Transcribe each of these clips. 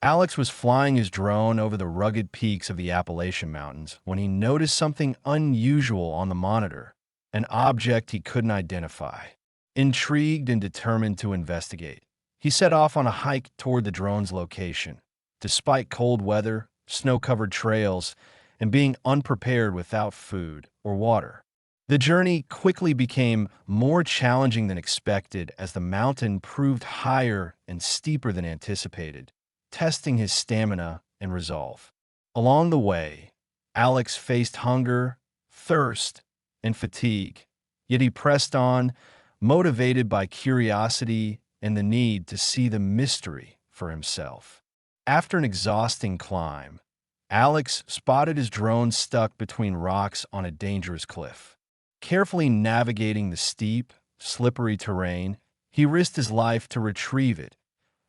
Alex was flying his drone over the rugged peaks of the Appalachian Mountains when he noticed something unusual on the monitor, an object he couldn't identify. Intrigued and determined to investigate, he set off on a hike toward the drone's location. Despite cold weather, snow-covered trails, and being unprepared without food or water, the journey quickly became more challenging than expected as the mountain proved higher and steeper than anticipated, testing his stamina and resolve. Along the way, Alex faced hunger, thirst, and fatigue, yet he pressed on, motivated by curiosity and the need to see the mystery for himself. After an exhausting climb, Alex spotted his drone stuck between rocks on a dangerous cliff. Carefully navigating the steep, slippery terrain, he risked his life to retrieve it,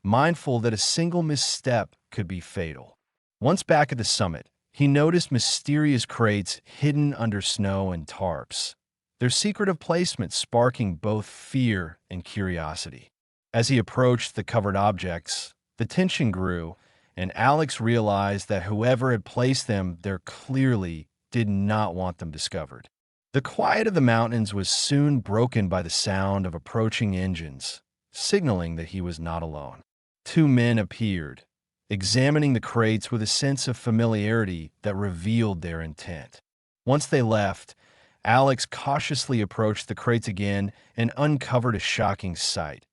mindful that a single misstep could be fatal. Once back at the summit, he noticed mysterious crates hidden under snow and tarps, their secretive placement sparking both fear and curiosity. As he approached the covered objects, the tension grew, and Alex realized that whoever had placed them there clearly did not want them discovered. The quiet of the mountains was soon broken by the sound of approaching engines, signaling that he was not alone. Two men appeared, examining the crates with a sense of familiarity that revealed their intent. Once they left, Alex cautiously approached the crates again and uncovered a shocking sight.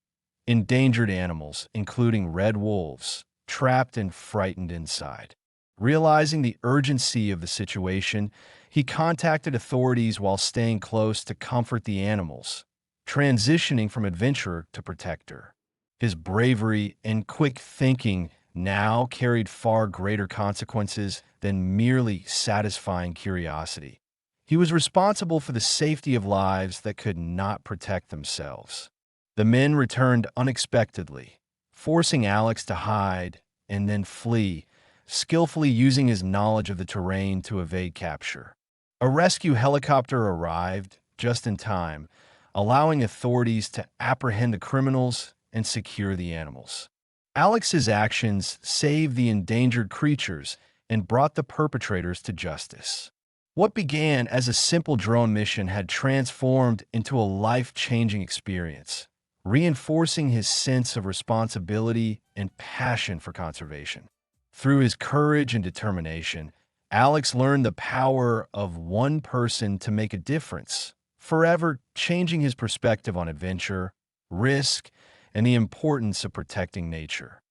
Endangered animals, including red wolves, trapped and frightened inside. Realizing the urgency of the situation, he contacted authorities while staying close to comfort the animals, transitioning from adventurer to protector. His bravery and quick thinking now carried far greater consequences than merely satisfying curiosity. He was responsible for the safety of lives that could not protect themselves. The men returned unexpectedly, forcing Alex to hide and then flee, skillfully using his knowledge of the terrain to evade capture. A rescue helicopter arrived just in time, allowing authorities to apprehend the criminals and secure the animals. Alex's actions saved the endangered creatures and brought the perpetrators to justice. What began as a simple drone mission had transformed into a life-changing experience, reinforcing his sense of responsibility and passion for conservation. Through his courage and determination, Alex learned the power of one person to make a difference, forever changing his perspective on adventure, risk, and the importance of protecting nature.